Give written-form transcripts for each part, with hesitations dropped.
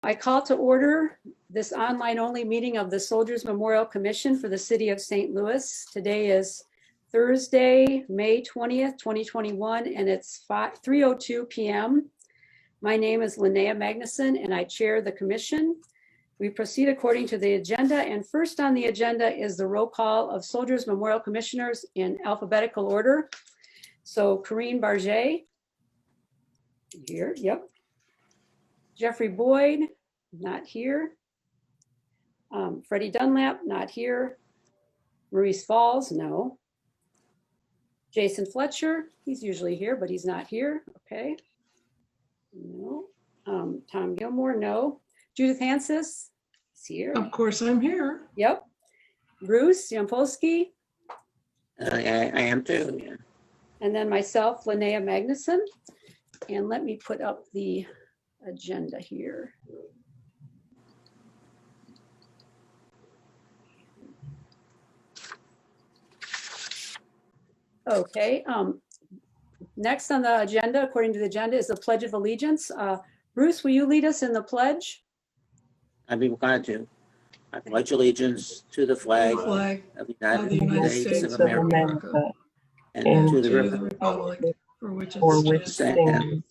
I call to order this online-only meeting of the Soldiers Memorial Commission for the City of St. Louis. Today is Thursday, May 20th, 2021, and it's 3:02 p.m. My name is Linnea Magnuson, and I chair the commission. We proceed according to the agenda, and first on the agenda is the roll call of Soldiers Memorial Commissioners in alphabetical order. So Corinne Barget, here, yep. Jeffrey Boyd, not here. Freddie Dunlap, not here. Maurice Falls, no. Jason Fletcher, he's usually here, but he's not here. Okay. No. Tom Gilmore, no. Judith Hansis is here. Of course, I'm here. Yep. Bruce Yampolsky. I am too, yeah. And then myself, Linnea Magnuson. And let me put up the agenda here. Okay. Next on the agenda, according to the agenda, is the Pledge of Allegiance. Bruce, will you lead us in the pledge? I'd be glad to. I pledge allegiance to the flag of the United States of America and to the republic for which it it stands,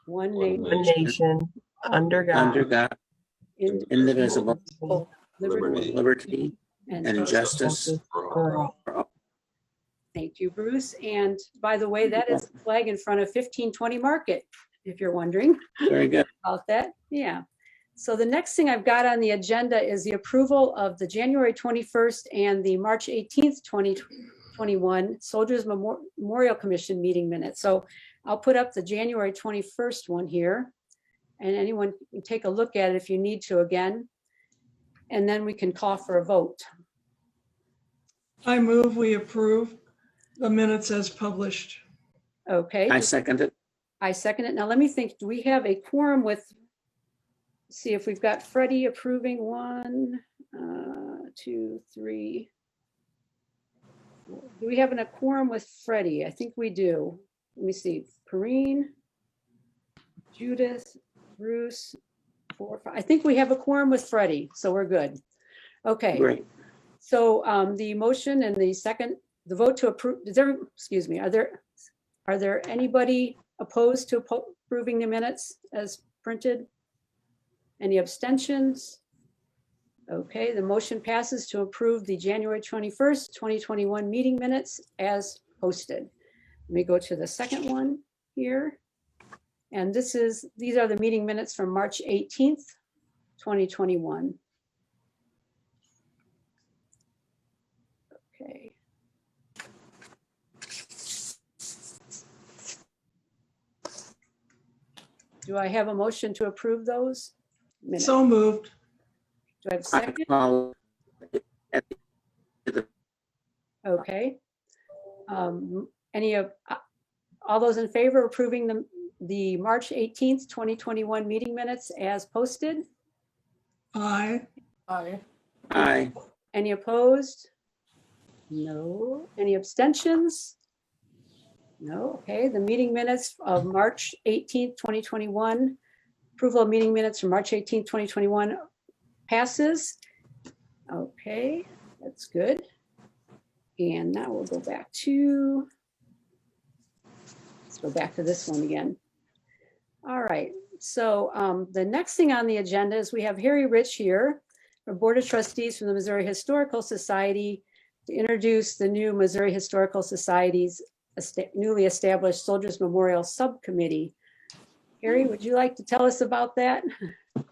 One one nation, nation, under God, indivisible, liberty, liberty and and justice for all. for all. Thank you, Bruce. And by the way, that is the flag in front of 1520 Market, if you're wondering Very good. about that. Yeah. So the next thing I've got on the agenda is the approval of the January 21st and the March 18th, 2021 Soldiers Memorial Commission meeting minutes. So I'll put up the January 21st one here, and anyone can take a look at it if you need to again, and then we can call for a vote. I move we approve the minutes as published. Okay. I second it. I second it. Now let me think, do we have a quorum with, see if we've got Freddie approving 1, 2, 3. Do we have a quorum with Freddie? I think we do. Let me see, Corinne, Judith, Bruce, 4, 5. I think we have a quorum with Freddie, so we're good. Okay. Great. So the motion and the second, the vote to approve, excuse me, are there anybody opposed to approving the minutes as printed? Any abstentions? Okay, the motion passes to approve the January 21st, 2021 meeting minutes as posted. Let me go to the second one here. And these are the meeting minutes from March 18th, 2021. Okay. Do I have a motion to approve those minutes? So moved. Do I have a I second? call it Okay. Any of, all those in favor of approving the March 18th, 2021 meeting minutes as posted? Aye. Aye. Any opposed? No. Any abstentions? No. Okay, the meeting minutes of March 18th, 2021, approval of meeting minutes from March 18th, 2021 passes. Okay, that's good. And now we'll go back to, let's go back to this one again. All right, so the next thing on the agenda is we have Harry Rich here, from Board of Trustees from the Missouri Historical Society, to introduce the new Missouri Historical Society's newly established Soldiers Memorial Subcommittee. Harry, would you like to tell us about that? Let's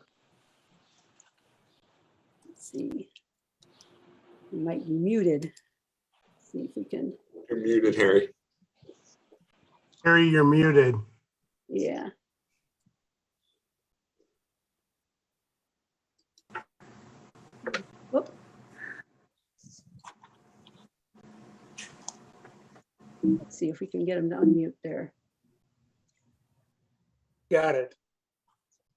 see. You might be muted. Let's see if we can. You're muted, Harry. Harry, you're muted. Yeah. Whoop. Let's see if we can get him to unmute there. Got it.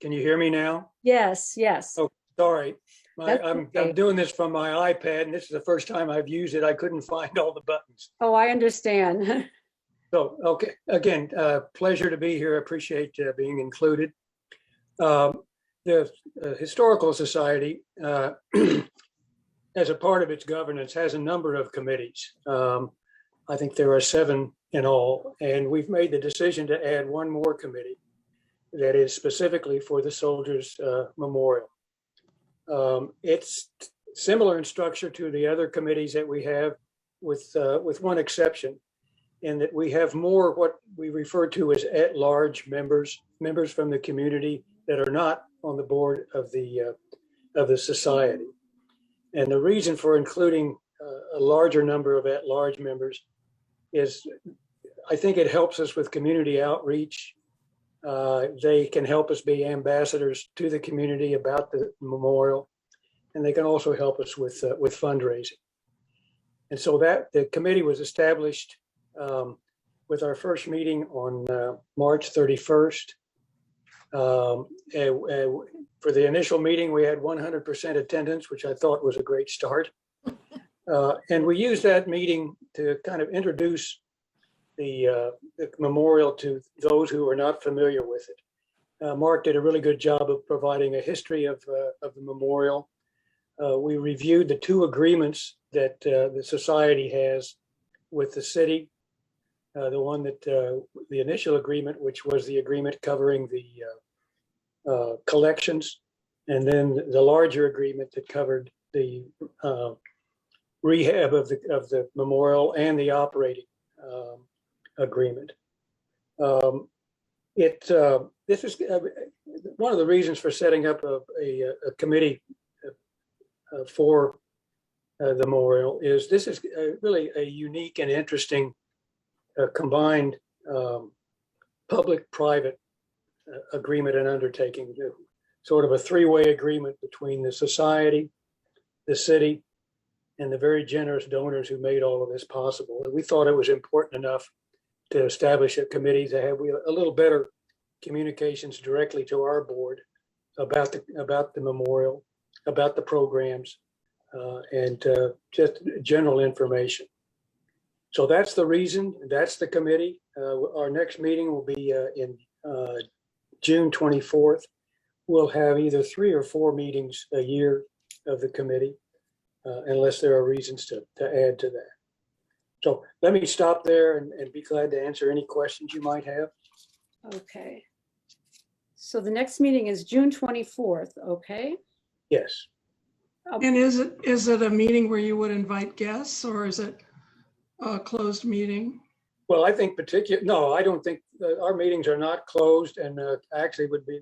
Can you hear me now? Yes, yes. Oh, sorry. That's I'm okay. doing this from my iPad, and this is the first time I've used it. I couldn't find all the buttons. Oh, I understand. So, okay, again, pleasure to be here. Appreciate being included. The Historical Society, as a part of its governance, has a number of committees. I think there are 7 in all, and we've made the decision to add one more committee that is specifically for the Soldiers Memorial. It's similar in structure to the other committees that we have, with one exception, in that we have more what we refer to as at-large members from the community that are not on the board of the society. And the reason for including a larger number of at-large members is I think it helps us with community outreach. They can help us be ambassadors to the community about the memorial, and they can also help us with fundraising. And so that the committee was established with our first meeting on March 31st. For the initial meeting, we had 100% attendance, which I thought was a great start. And we used that meeting to kind of introduce the memorial to those who are not familiar with it. Mark did a really good job of providing a history of the memorial. We reviewed the 2 agreements that the society has with the city. The one that the initial agreement, which was the agreement covering the collections, and then the larger agreement that covered the rehab of the memorial and the operating agreement. This is one of the reasons for setting up a committee for the memorial. Is this is really a unique and interesting combined public-private agreement and undertaking, sort of a 3-way agreement between the society, the city, and the very generous donors who made all of this possible. And we thought it was important enough to establish a committee to have a little better communications directly to our board about the memorial, about the programs, and just general information. So that's the reason, that's the committee. Our next meeting will be in June 24th. We'll have either 3 or 4 meetings a year of the committee, unless there are reasons to add to that. So let me stop there and be glad to answer any questions you might have. Okay. So the next meeting is June 24th, okay? Yes. And is it a meeting where you would invite guests, or is it a closed meeting? Well, I think no, I don't think our meetings are not closed, and actually would be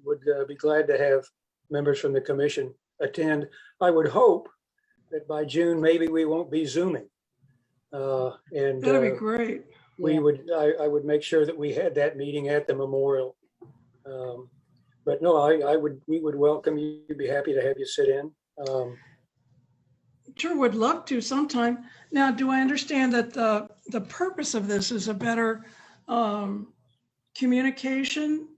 glad to have members from the commission attend. I would hope that by June, maybe we won't be Zooming. And that'd be great. I would make sure that we had that meeting at the memorial. But no, we would welcome you. We'd be happy to have you sit in. Sure, would love to sometime. Now, do I understand that the purpose of this is a better communication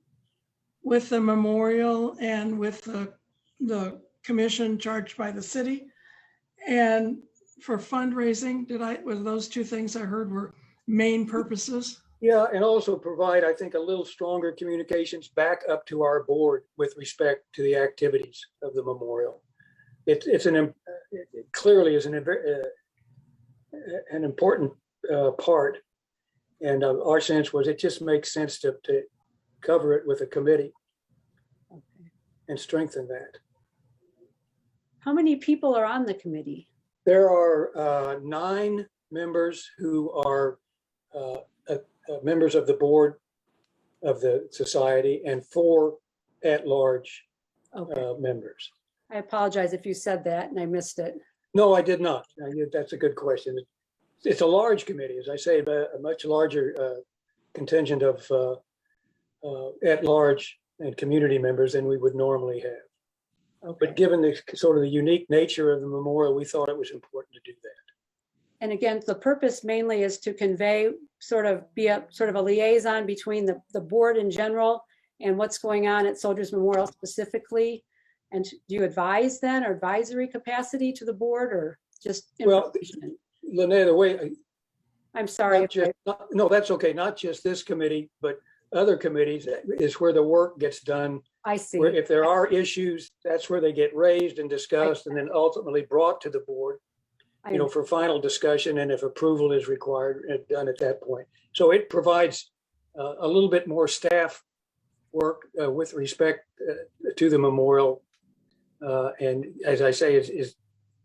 with the memorial and with the commission charged by the city, and for fundraising? Were those 2 things I heard were main purposes? Yeah, and also provide, I think, a little stronger communications back up to our board with respect to the activities of the memorial. It clearly is an important part, and our sense was it just makes sense to cover it with a committee and strengthen that. How many people are on the committee? There are 9 members who are members of the board of the society, and 4 at-large members. I apologize if you said that and I missed it. No, I did not. That's a good question. It's a large committee, as I say, a much larger contingent of at-large and community members than we would normally have. Okay. But given the sort of the unique nature of the memorial, we thought it was important to do that. And again, the purpose mainly is to convey, be a liaison between the board in general and what's going on at Soldiers Memorial specifically. And do you advise then, or advisory capacity to the board, or just information? Well, Lene, the way I'm sorry. no, that's okay. Not just this committee, but other committees is where the work gets done I see. Where if there are issues, that's where they get raised and discussed and then ultimately brought to the board, for final discussion, and if approval is required, done at that point. So it provides a little bit more staff work with respect to the memorial. And as I say, is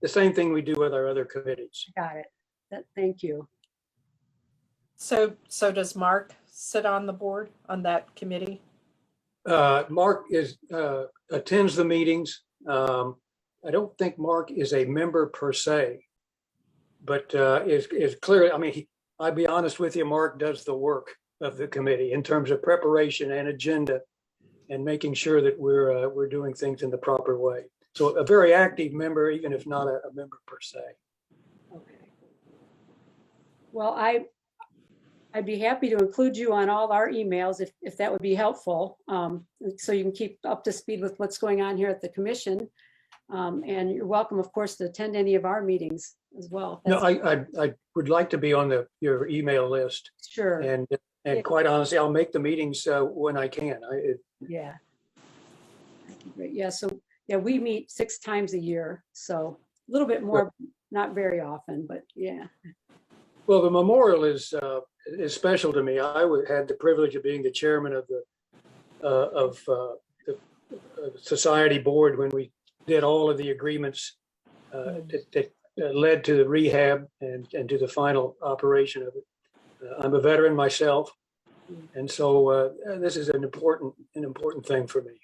the same thing we do with our other committees. Got it. Thank you. So does Mark sit on the board on that committee? Mark attends the meetings. I don't think Mark is a member per se, but is clearly, I mean, I'll be honest with you, Mark does the work of the committee in terms of preparation and agenda and making sure that we're doing things in the proper way. So a very active member, even if not a member per se. Okay. Well, I'd be happy to include you on all our emails if that would be helpful. So you can keep up to speed with what's going on here at the commission. And you're welcome, of course, to attend any of our meetings as well. No, I would like to be on your email list. Sure. And quite honestly, I'll make the meetings when I can. Yeah. Great. Yeah. So yeah, we meet 6 times a year. So a little bit more, not very often, but yeah. Well, the memorial is special to me. I had the privilege of being the chairman of the society board when we did all of the agreements that led to the rehab and to the final operation of it. I'm a veteran myself, and so this is an important thing for me.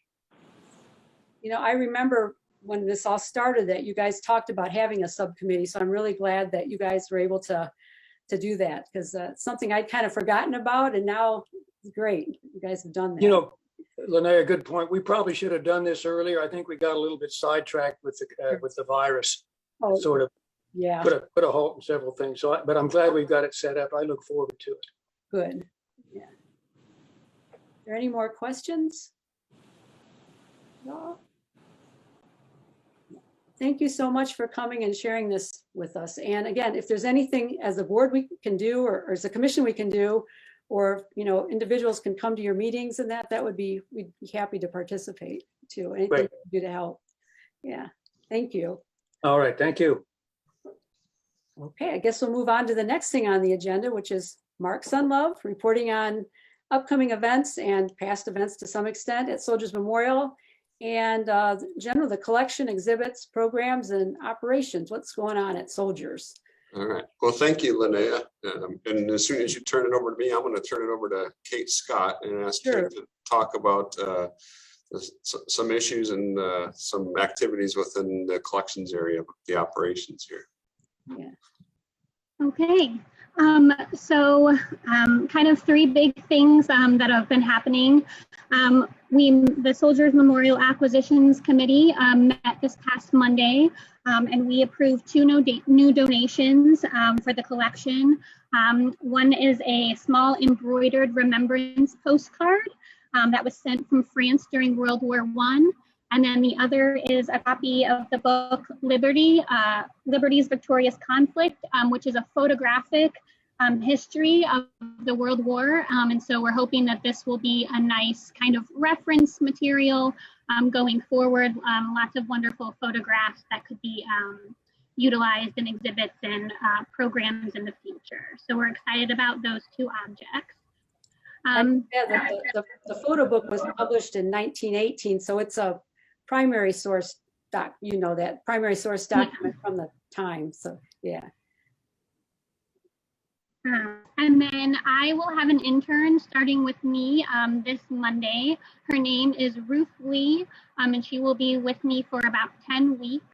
I remember when this all started that you guys talked about having a subcommittee. So I'm really glad that you guys were able to do that, because it's something I'd kind of forgotten about, and now it's great. You guys have done that. Linnea, good point. We probably should have done this earlier. I think we got a little bit sidetracked with the virus. Sort of put a halt in several things. So, but I'm glad we've got it set up. I look forward to it. Good. Yeah. Are there any more questions? No. Thank you so much for coming and sharing this with us. And again, if there's anything as a board we can do, or as a commission we can do, or individuals can come to your meetings and we'd be happy to participate too. Anything we can do to help. Yeah. Thank you. All right. Thank you. Okay, I guess we'll move on to the next thing on the agenda, which is Mark Sundlov reporting on upcoming events and past events to some extent at Soldiers Memorial, and general the collection, exhibits, programs, and operations. What's going on at Soldiers? All right. Well, thank you, Linnea. And as soon as you turn it over to me, I'm going to turn it over to Kate Scott and ask her to talk about some issues and some activities within the collections area of the operations here. Yeah. Okay. So kind of 3 big things that have been happening. The Soldiers Memorial Acquisitions Committee met this past Monday, and we approved 2 new donations for the collection. One is a small embroidered remembrance postcard that was sent from France during World War I. And then the other is a copy of the book Liberty's Victorious Conflict, which is a photographic history of the World War. And so we're hoping that this will be a nice kind of reference material going forward. Lots of wonderful photographs that could be utilized in exhibits and programs in the future. So we're excited about those 2 objects. The photo book was published in 1918, so it's a primary source primary source document from the time. So yeah. And then I will have an intern starting with me this Monday. Her name is Ruth Lee, and she will be with me for about 10 weeks.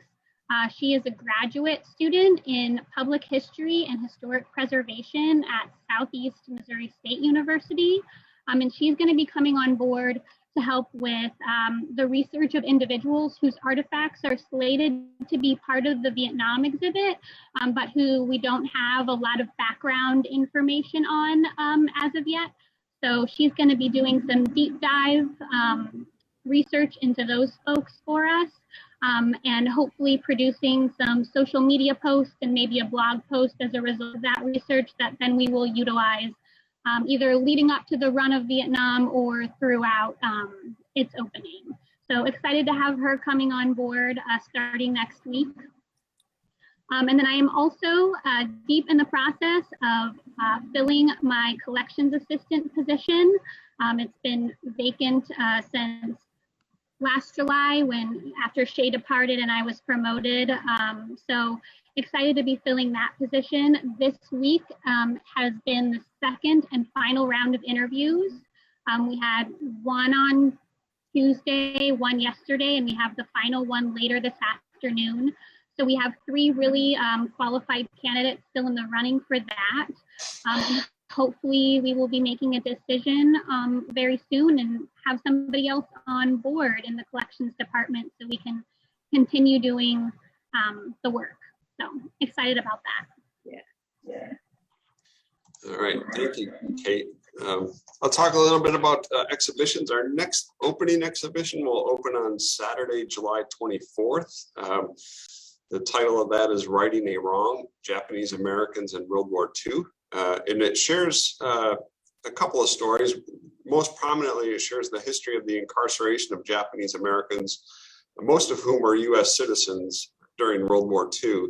She is a graduate student in public history and historic preservation at Southeast Missouri State University. And she's going to be coming on board to help with the research of individuals whose artifacts are slated to be part of the Vietnam exhibit, but who we don't have a lot of background information on as of yet. So she's going to be doing some deep dive research into those folks for us, and hopefully producing some social media posts and maybe a blog post as a result of that research that then we will utilize either leading up to the run of Vietnam or throughout its opening. So excited to have her coming on board starting next week. And then I am also deep in the process of filling my collections assistant position. It's been vacant since last July after Shay departed and I was promoted. So excited to be filling that position. This week has been the second and final round of interviews. We had one on Tuesday, one yesterday, and we have the final one later this afternoon. So we have 3 really qualified candidates still in the running for that. Hopefully we will be making a decision very soon and have somebody else on board in the collections department so we can continue doing the work. So excited about that. Yeah. All right, thank you, Kate. I'll talk a little bit about exhibitions. Our next opening exhibition will open on Saturday, July 24th. The title of that is Righting a Wrong, Japanese Americans in World War II. And it shares a couple of stories. Most prominently, it shares the history of the incarceration of Japanese Americans, most of whom were US citizens during World War II.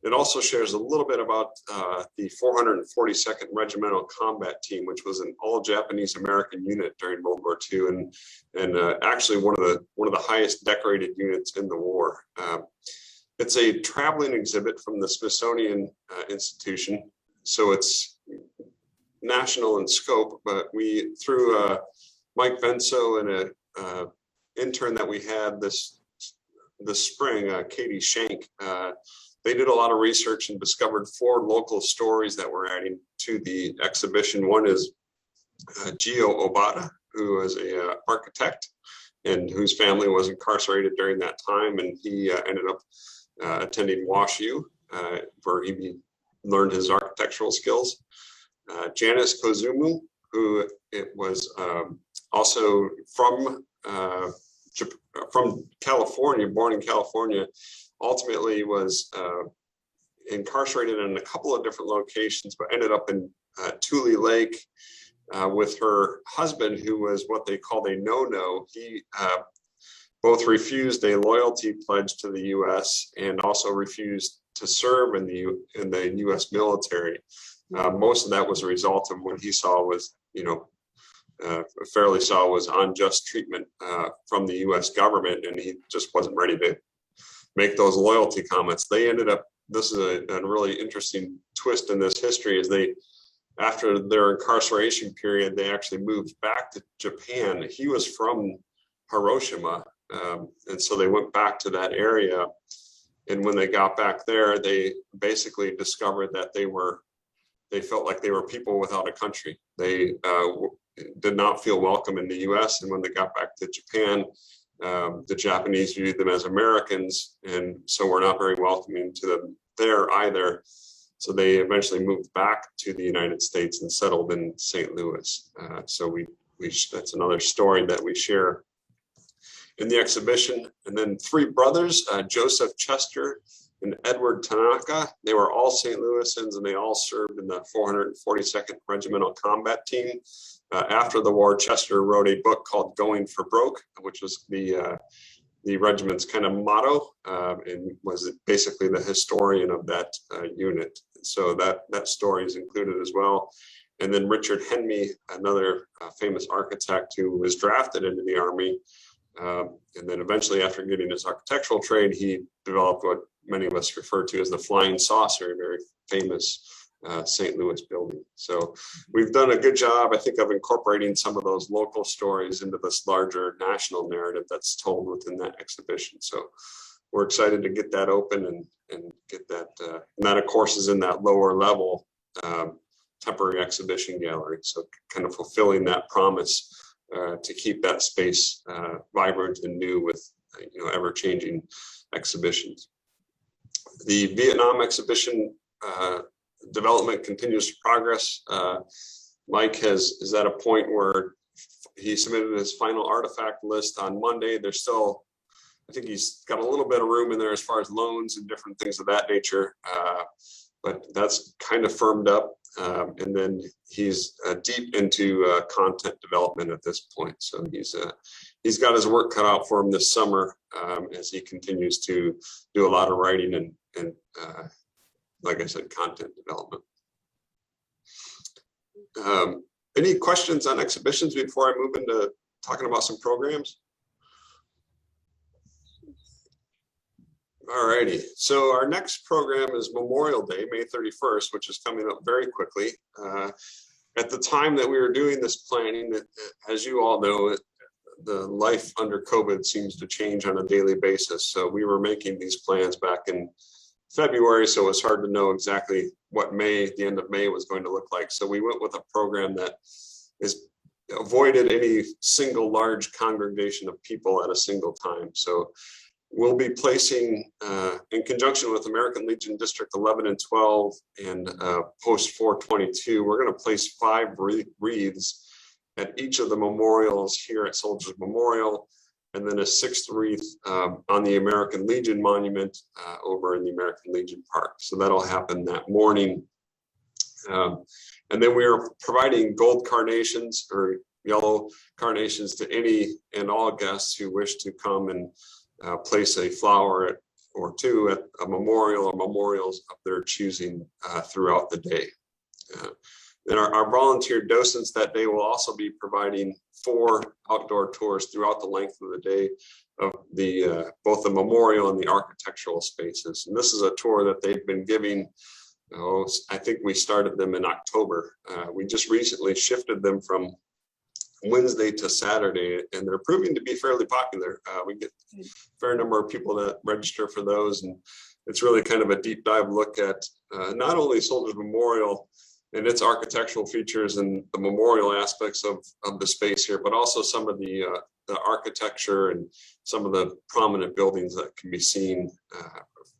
It also shares a little bit about the 442nd Regimental Combat Team, which was an all Japanese American unit during World War II, and actually one of the highest decorated units in the war. It's a traveling exhibit from the Smithsonian Institution, so it's national in scope. But we, through Mike Venso and an intern that we had this spring, Katie Shank, they did a lot of research and discovered 4 local stories that we're adding to the exhibition. One is Gio Obata, who was an architect and whose family was incarcerated during that time, and he ended up attending WashU, where he learned his architectural skills. Janice Kozumu, who was also from California, born in California, ultimately was incarcerated in a couple of different locations, but ended up in Tule Lake with her husband, who was what they called a no-no. He both refused a loyalty pledge to the U.S. and also refused to serve in the U.S. military. Most of that was a result of what he saw was, was unjust treatment from the U.S. government, and he just wasn't ready to make those loyalty comments. They ended up, this is a really interesting twist in this history, is after their incarceration period, they actually moved back to Japan. He was from Hiroshima, and so they went back to that area. And when they got back there, they basically discovered that they felt like they were people without a country. They did not feel welcome in the US. And when they got back to Japan, the Japanese viewed them as Americans, and so were not very welcoming to them there either. So they eventually moved back to the United States and settled in St. Louis. So that's another story that we share in the exhibition. And then 3 brothers, Joseph Chester and Edward Tanaka, they were all St. Louisans, and they all served in the 442nd Regimental Combat Team. After the war, Chester wrote a book called Going for Broke, which was the regiment's kind of motto, and was basically the historian of that unit. So that story is included as well. And then Richard Henme, another famous architect who was drafted into the Army. And then eventually, after getting his architectural trade, he developed what many of us refer to as the Flying Saucer, a very famous St. Louis building. So we've done a good job, I think, of incorporating some of those local stories into this larger national narrative that's told within that exhibition. So we're excited to get that open and get that. And that, of course, is in that lower level temporary exhibition gallery. So kind of fulfilling that promise to keep that space vibrant and new with ever-changing exhibitions. The Vietnam exhibition development continues to progress. Mike is at a point where he submitted his final artifact list on Monday. There's still, I think he's got a little bit of room in there as far as loans and different things of that nature, but that's kind of firmed up. And then he's deep into content development at this point. So he's he's got his work cut out for him this summer as he continues to do a lot of writing and like I said, content development. Any questions on exhibitions before I move into talking about some programs? All righty, so our next program is Memorial Day, May 31st, which is coming up very quickly. At the time that we were doing this planning, as you all know, the life under COVID seems to change on a daily basis. So we were making these plans back in February, so it's hard to know exactly what the end of May was going to look like. So we went with a program that is avoided any single large congregation of people at a single time. So we'll be placing, in conjunction with American Legion District 11 and 12 and Post 422, we're going to place 5 wreaths at each of the memorials here at Soldiers Memorial, and then a 6th wreath on the American Legion Monument over in the American Legion Park. So that'll happen that morning. And then we are providing gold carnations or yellow carnations to any and all guests who wish to come and place a flower or two at a memorial or memorials of their choosing throughout the day. Then our volunteer docents that day will also be providing 4 outdoor tours throughout the length of the day of the both the memorial and the architectural spaces. And this is a tour that they've been giving. I think we started them in October. We just recently shifted them from Wednesday to Saturday, and they're proving to be fairly popular. We get a fair number of people that register for those, and it's really kind of a deep dive look at not only Soldiers Memorial and its architectural features and the memorial aspects of the space here, but also some of the architecture and some of the prominent buildings that can be seen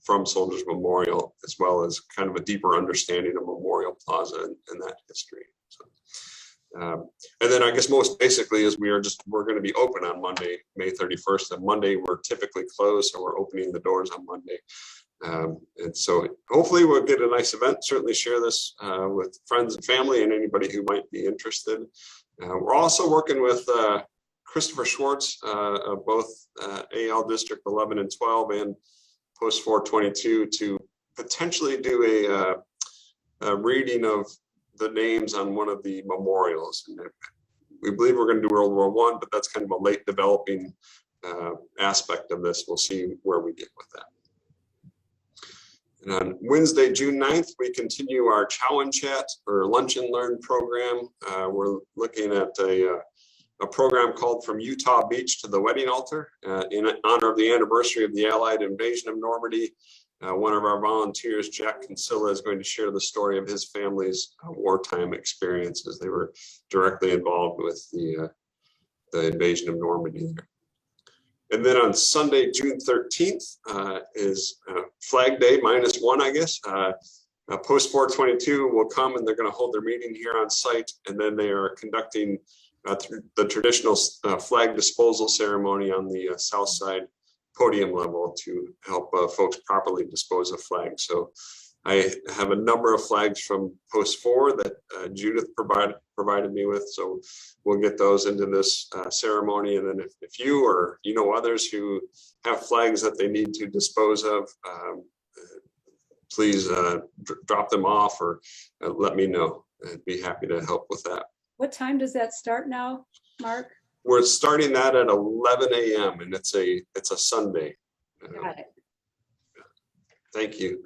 from Soldiers Memorial, as well as kind of a deeper understanding of Memorial Plaza and that history. So, and then I guess most basically is we're going to be open on Monday, May 31st. And Monday we're typically closed, so we're opening the doors on Monday. And so hopefully we'll get a nice event. Certainly share this with friends and family and anybody who might be interested. We're also working with Christopher Schwartz of both AL District 11 and 12 and Post 422 to potentially do a reading of the names on one of the memorials. And we believe we're going to do World War I, but that's kind of a late developing aspect of this. We'll see where we get with that. And on Wednesday, June 9th, we continue our Chow and Chat or Lunch and Learn program. We're looking at a program called From Utah Beach to the Wedding Altar in honor of the anniversary of the Allied invasion of Normandy. One of our volunteers, Jack Kinsella, is going to share the story of his family's wartime experiences. They were directly involved with the invasion of Normandy there. And then on Sunday, June 13th is Flag Day -1, I guess. Post 422 will come and they're going to hold their meeting here on site. And then they are conducting the traditional flag disposal ceremony on the south side podium level to help folks properly dispose of flags. So I have a number of flags from Post 4 that Judith provided me with. So we'll get those into this ceremony. And then if you or you know others who have flags that they need to dispose of, please drop them off or let me know. I'd be happy to help with that. What time does that start now, Mark? We're starting that at 11 a.m. and it's a Sunday. Got it. Thank you.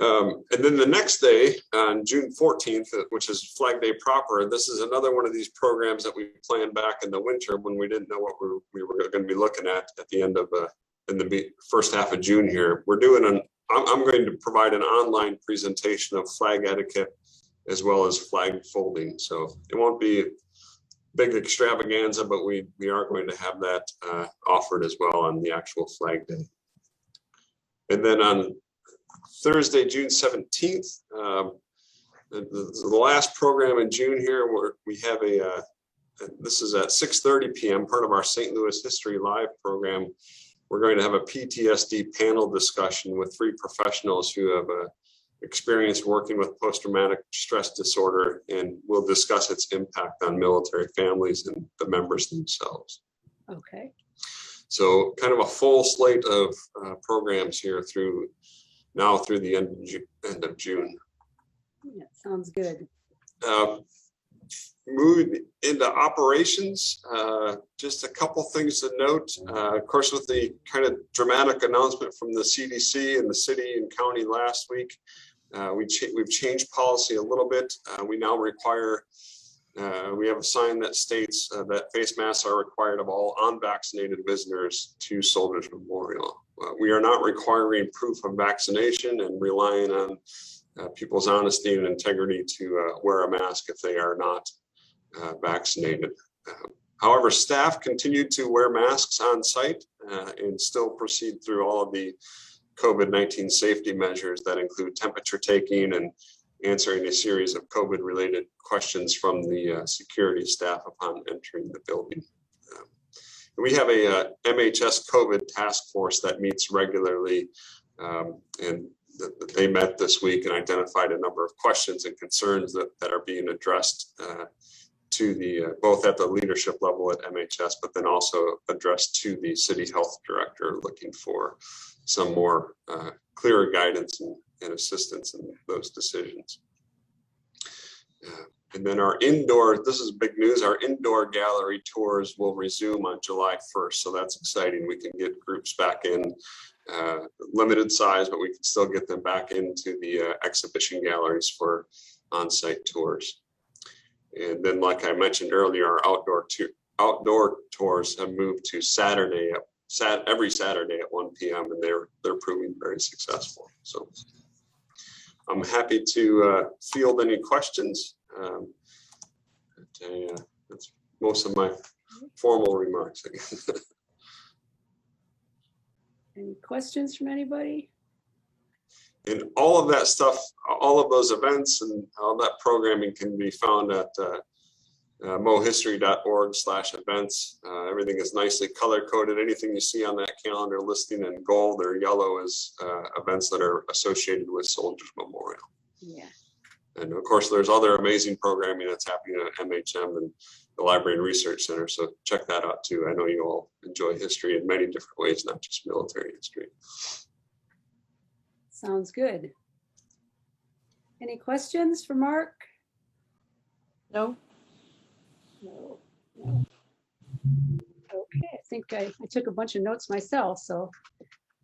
And then the next day on June 14th, which is Flag Day proper, this is another one of these programs that we planned back in the winter when we didn't know what we were going to be looking at the end of in the first half of June here. We're doing I'm going to provide an online presentation of flag etiquette as well as flag folding. So it won't be big extravaganza, but we are going to have that offered as well on the actual Flag Day. And then on Thursday, June 17th, the last program in June here, where we have this is at 6:30 p.m., part of our St. Louis History Live program. We're going to have a PTSD panel discussion with 3 professionals who have experience working with post-traumatic stress disorder, and we'll discuss its impact on military families and the members themselves. Okay. So kind of a full slate of programs here through the end of June. Yeah, sounds good. Moving into operations, just a couple things to note. Of course, with the kind of dramatic announcement from the CDC and the city and county last week, we've changed policy a little bit. We now require, we have a sign that states that face masks are required of all unvaccinated visitors to Soldiers Memorial. We are not requiring proof of vaccination and relying on people's honesty and integrity to wear a mask if they are not vaccinated. However, staff continued to wear masks on site and still proceed through all of the COVID-19 safety measures that include temperature taking and answering a series of COVID-related questions from the security staff upon entering the building. We have a MHS COVID task force that meets regularly, and they met this week and identified a number of questions and concerns that are being addressed to the both at the leadership level at MHS, but then also addressed to the city health director, looking for some more clearer guidance and assistance in those decisions. And then our indoor, this is big news, our indoor gallery tours will resume on July 1st. So that's exciting. We can get groups back in, limited size, but we can still get them back into the exhibition galleries for on-site tours. And then, like I mentioned earlier, our outdoor tours have moved to Saturday, every Saturday at 1 p.m. and they're proving very successful. So I'm happy to field any questions. That's most of my formal remarks. Any questions from anybody? And all of that stuff, all of those events and all that programming can be found at mohistory.org/events. Everything is nicely color coded. Anything you see on that calendar listing in gold or yellow is events that are associated with Soldiers Memorial. Yeah. And of course, there's other amazing programming that's happening at MHM and the Library and Research Center. So check that out too. I know you all enjoy history in many different ways, not just military history. Sounds good. Any questions for Mark? No? No. Okay, I think I took a bunch of notes myself, so.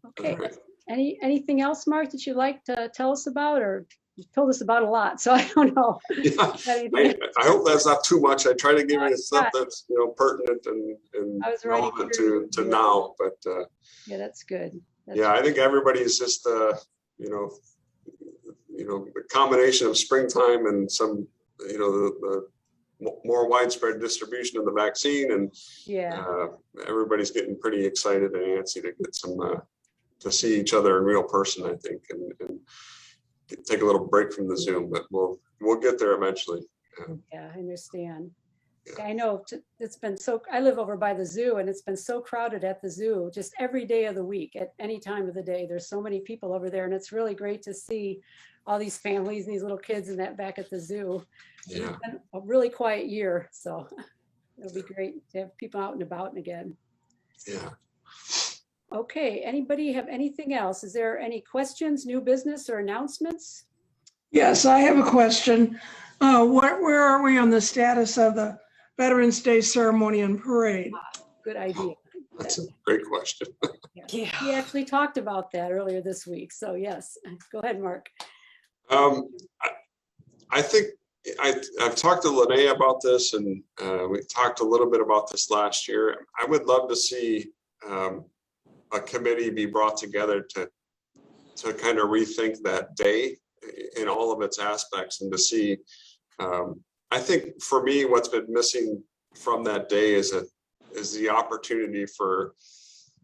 Okay, Right. anything else, Mark, that you'd like to tell us about, or you told us about a lot, so I don't know. Yeah, I hope that's not too much. I try to give you stuff that's pertinent and relevant to now, but yeah, that's good. Yeah, I think everybody's just the combination of springtime and some the more widespread distribution of the vaccine, and everybody's getting pretty excited and antsy to get some to see each other in real person, I think, and take a little break from the Zoom, but we'll get there eventually. Yeah, I understand. I know it's been I live over by the zoo, and it's been so crowded at the zoo just every day of the week, at any time of the day. There's so many people over there, and it's really great to see all these families and these little kids and that back at the zoo. Yeah. It's been a really quiet year, so it'll be great to have people out and about again. Yeah. Okay, anybody have anything else? Is there any questions, new business, or announcements? Yes, I have a question. Where are we on the status of the Veterans Day ceremony and parade? Good idea. That's a great question. Yeah. We actually talked about that earlier this week, so yes. Go ahead, Mark. I think I've talked to Linnea about this, and we talked a little bit about this last year. I would love to see a committee be brought together to kind of rethink that day in all of its aspects, and to see. I think for me, what's been missing from that day is the opportunity for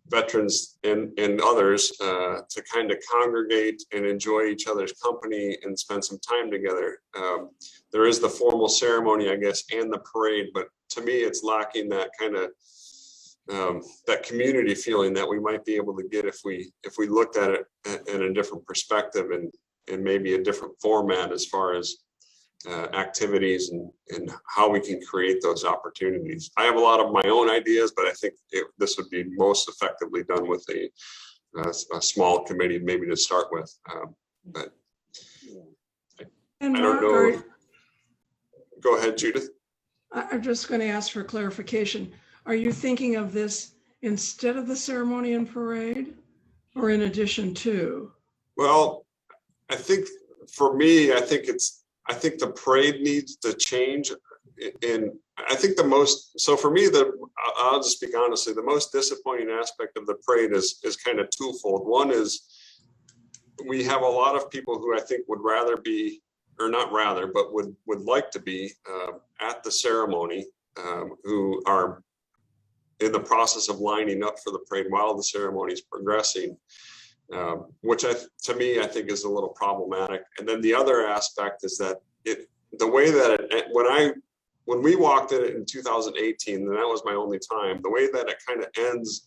veterans and others to kind of congregate and enjoy each other's company and spend some time together. There is the formal ceremony, I guess, and the parade, but to me, it's lacking that kind of that community feeling that we might be able to get if we looked at it in a different perspective and maybe a different format as far as activities and how we can create those opportunities. I have a lot of my own ideas, but I think this would be most effectively done with a small committee, maybe to start with. But And I don't Mark, know. Go ahead, Judith. I'm just going to ask for clarification. Are you thinking of this instead of the ceremony and parade, or in addition to? Well, I think for me, I think the parade needs to change. And I think so for me, I'll just speak honestly, the most disappointing aspect of the parade is kind of twofold. One is we have a lot of people who I think would rather be, or not rather, but would like to be at the ceremony, who are in the process of lining up for the parade while the ceremony is progressing, which to me, I think is a little problematic. And then the other aspect is that the way that when we walked in 2018, and that was my only time, the way that it kind of ends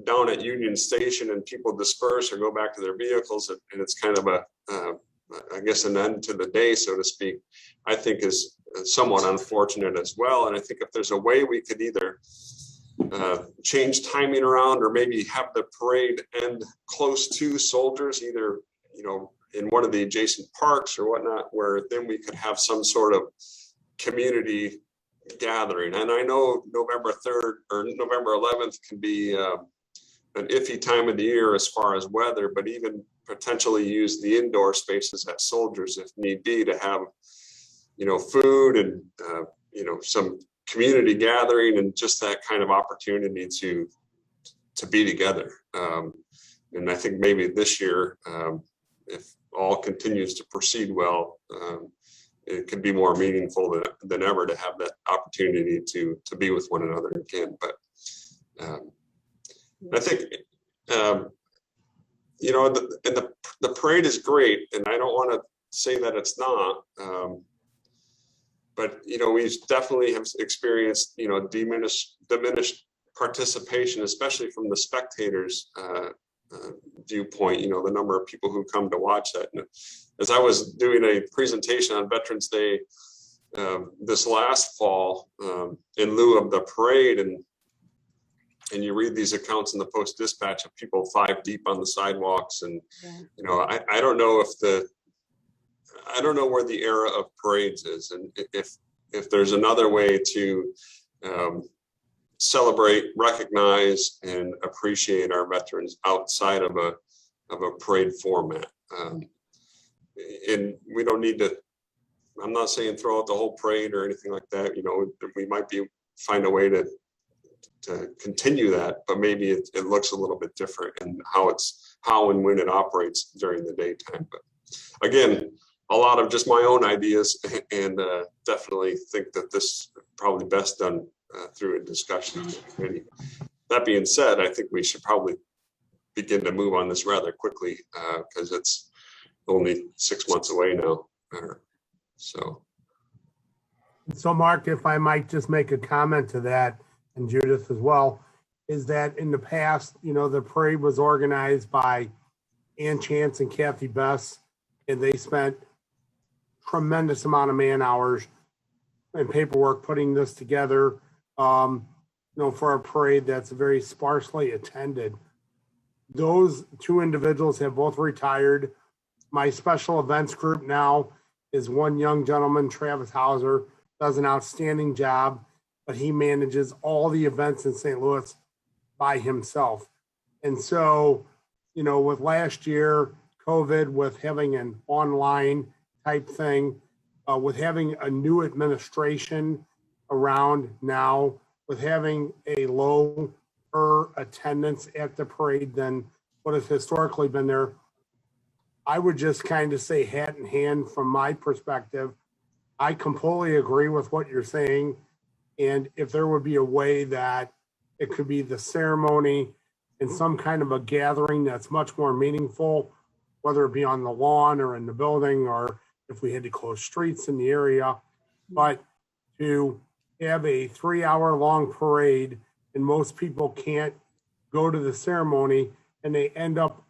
down at Union Station and people disperse or go back to their vehicles, and it's kind of I guess an end to the day, so to speak, I think is somewhat unfortunate as well. And I think if there's a way we could either change timing around, or maybe have the parade end close to Soldiers, either, in one of the adjacent parks or whatnot, where then we could have some sort of community gathering. And I know November 3rd or November 11th can be an iffy time of the year as far as weather, but even potentially use the indoor spaces at Soldiers if need be to have, food and, some community gathering and just that kind of opportunity to be together. And I think maybe this year, if all continues to proceed well, it could be more meaningful than ever to have that opportunity to be with one another again. But I think, the parade is great, and I don't want to say that it's not. But we definitely have experienced diminished participation, especially from the spectators' viewpoint. The number of people who come to watch that. And as I was doing a presentation on Veterans Day this last fall, in lieu of the parade, and you read these accounts in the Post-Dispatch of people 5 deep on the sidewalks, and I don't know where the era of parades is, and if there's another way to celebrate, recognize, and appreciate our veterans outside of a parade format. And we don't need to, I'm not saying throw out the whole parade or anything like that. We might find a way to continue that, but maybe it looks a little bit different in how and when it operates during the daytime. But again, a lot of just my own ideas, and definitely think that this is probably best done through a discussion in the committee. That being said, I think we should probably begin to move on this rather quickly, because it's only 6 months away now. So Mark, if I might just make a comment to that, and Judith as well, is that in the past, the parade was organized by Ann Chance and Kathy Bess, and they spent tremendous amount of man hours and paperwork putting this together, for a parade that's very sparsely attended. Those 2 individuals have both retired. My special events group now is one young gentleman, Travis Hauser, does an outstanding job, but he manages all the events in St. Louis by himself. And so, with last year, COVID, with having an online type thing, with having a new administration around now, with having a lower attendance at the parade than what has historically been there, I would just kind of say hat in hand from my perspective. I completely agree with what you're saying. And if there would be a way that it could be the ceremony and some kind of a gathering that's much more meaningful, whether it be on the lawn or in the building, or if we had to close streets in the area, but to have a 3-hour-long parade and most people can't go to the ceremony, and they end up,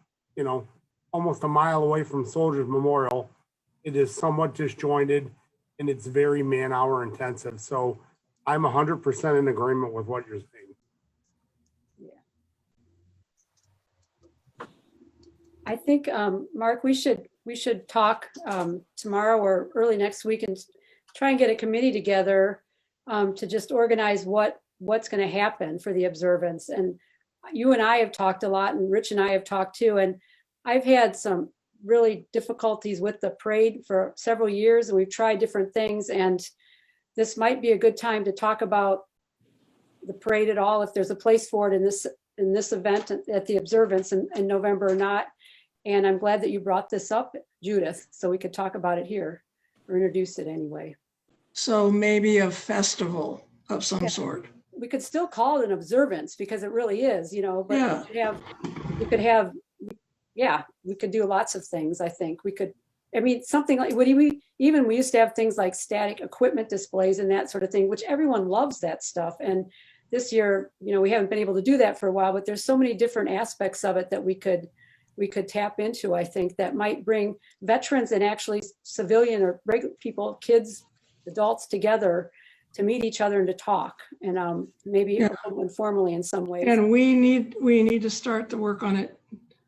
almost a mile away from Soldiers Memorial. It is somewhat disjointed and it's very man-hour intensive. So I'm 100% in agreement with what you're saying. I think, Mark, we should talk tomorrow or early next week and try and get a committee together to just organize what's going to happen for the observance. And you and I have talked a lot, and Rich and I have talked too. And I've had some really difficulties with the parade for several years, and we've tried different things. And this might be a good time to talk about the parade at all, if there's a place for it in this event at the observance in November or not. And I'm glad that you brought this up, Judith, so we could talk about it here or introduce it anyway. So maybe a festival of some sort. We could still call it an observance because it really is, but Yeah. we could do lots of things. I think we could, something like, we used to have things like static equipment displays and that sort of thing, which everyone loves that stuff. And this year, we haven't been able to do that for a while, but there's so many different aspects of it that we could tap into, I think, that might bring veterans and actually civilian or regular people, kids, adults together to meet each other and to talk, and maybe informally in some ways. And we need to start the work on it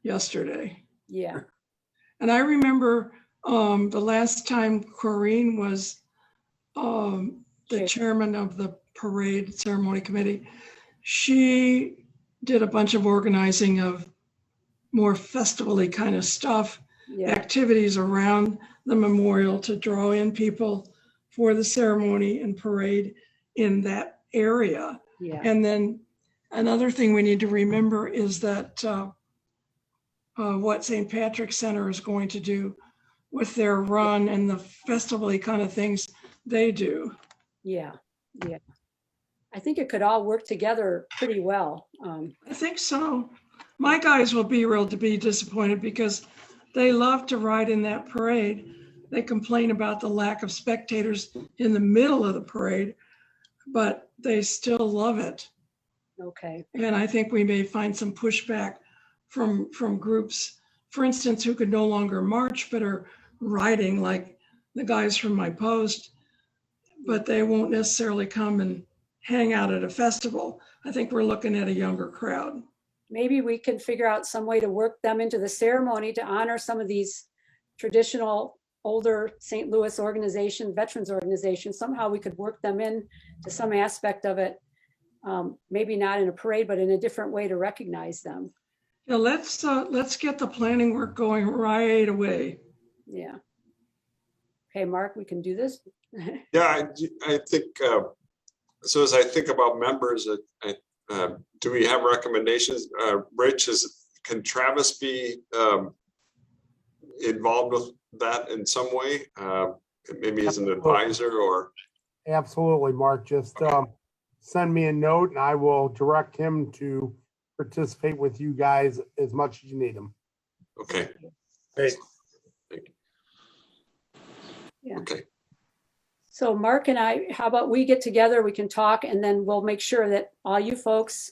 yesterday. Yeah. And I remember the last time Corrine was the chairman of the parade ceremony committee, she did a bunch of organizing of more festival-y kind of stuff, activities around the memorial to draw in people for the ceremony and parade in that area. Yeah. And then another thing we need to remember is that what St. Patrick's Center is going to do with their run and the festival-y kind of things they do. Yeah. I think it could all work together pretty well. I think so. My guys will be disappointed because they love to ride in that parade. They complain about the lack of spectators in the middle of the parade, but they still love it. Okay. And I think we may find some pushback from groups, for instance, who could no longer march but are riding, like the guys from my post, but they won't necessarily come and hang out at a festival. I think we're looking at a younger crowd. Maybe we can figure out some way to work them into the ceremony to honor some of these traditional older St. Louis veterans organizations. Somehow we could work them in to some aspect of it. Maybe not in a parade, but in a different way to recognize them. Yeah, let's get the planning work going right away. Yeah. Okay, Mark, we can do this. Yeah, I think, so as I think about members, do we have recommendations? Rich, can Travis be involved with that in some way? Maybe as an advisor or? Absolutely, Mark. Just send me a note and I will direct him to participate with you guys as much as you need him. Okay. Great. Thank you. Yeah. Okay. So Mark and I, how about we get together, we can talk, and then we'll make sure that all you folks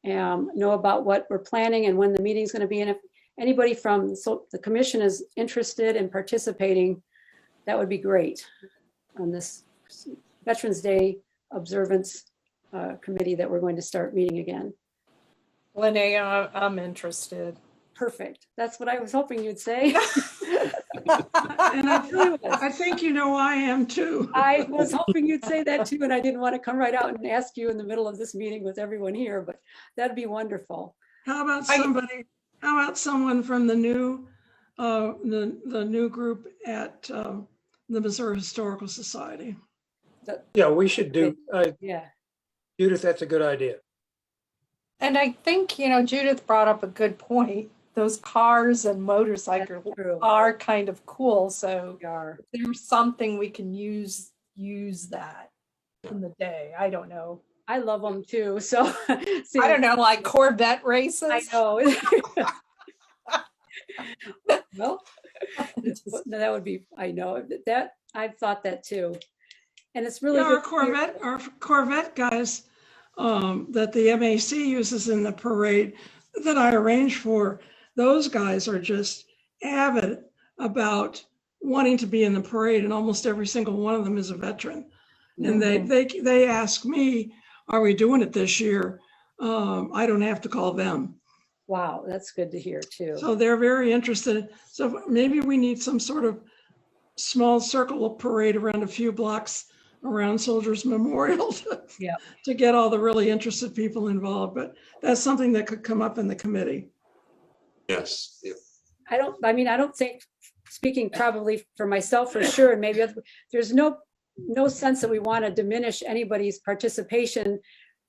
know about what we're planning and when the meeting's going to be. And if anybody from the commission is interested in participating, that would be great on this Veterans Day observance committee that we're going to start meeting again. Linnea, I'm interested. Perfect. That's what I was hoping you'd say. And I think I am too. I was hoping you'd say that too, and I didn't want to come right out and ask you in the middle of this meeting with everyone here, but that'd be wonderful. How about someone from the new the new group at the Missouri Historical Society? Yeah, we should do, Yeah. Judith, that's a good idea. And I think, Judith brought up a good point. Those cars and motorcycles are kind of cool. So there's something we can use that in the day. I don't know. I love them too. So see, I don't know, like Corvette races. I know. Well, that would be, I know that I've thought that too. And it's really our Corvette guys that the MAC uses in the parade that I arrange for, those guys are just avid about wanting to be in the parade, and almost every single one of them is a veteran. And they ask me, are we doing it this year? I don't have to call them. Wow, that's good to hear too. So they're very interested. So maybe we need some sort of small circle of parade around a few blocks around Soldiers Memorial to get all the really interested people involved. But that's something that could come up in the committee. Yes. Yeah. I don't think, speaking probably for myself for sure, and maybe there's no sense that we want to diminish anybody's participation.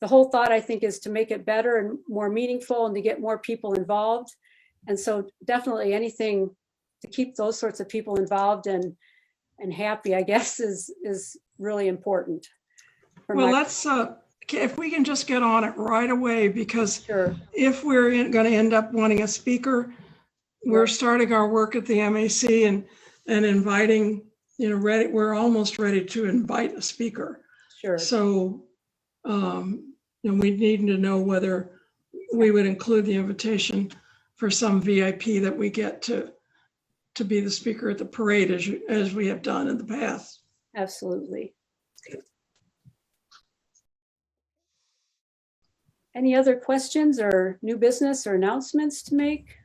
The whole thought, I think, is to make it better and more meaningful and to get more people involved. And so definitely anything to keep those sorts of people involved and happy, I guess, is really important. Well, let's, if we can just get on it right away, because if we're going to end up wanting a speaker, we're starting our work at the MAC and inviting, we're almost ready to invite a speaker. Sure. So, we need to know whether we would include the invitation for some VIP that we get to be the speaker at the parade as we have done in the past. Absolutely. Any other questions or new business or announcements to make?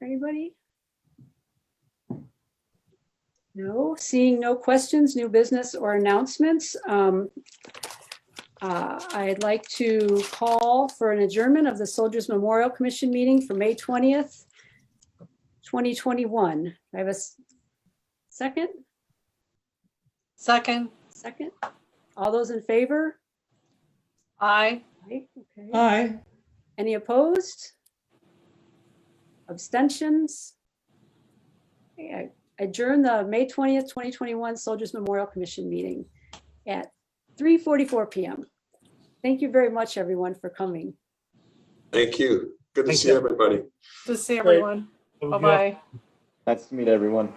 Anybody? No, seeing no questions, new business or announcements. I'd like to call for an adjournment of the Soldiers Memorial Commission meeting for May 20th, 2021. I have a second? Second. Second. All those in favor? Aye. Okay. Aye. Any opposed? Abstentions? Okay, I adjourn the May 20th, 2021 Soldiers Memorial Commission meeting at 3:44 p.m. Thank you very much, everyone, for coming. Thank you. Good to Thank see you. everybody. Good to see everyone. It was good. Bye-bye. Nice to meet everyone.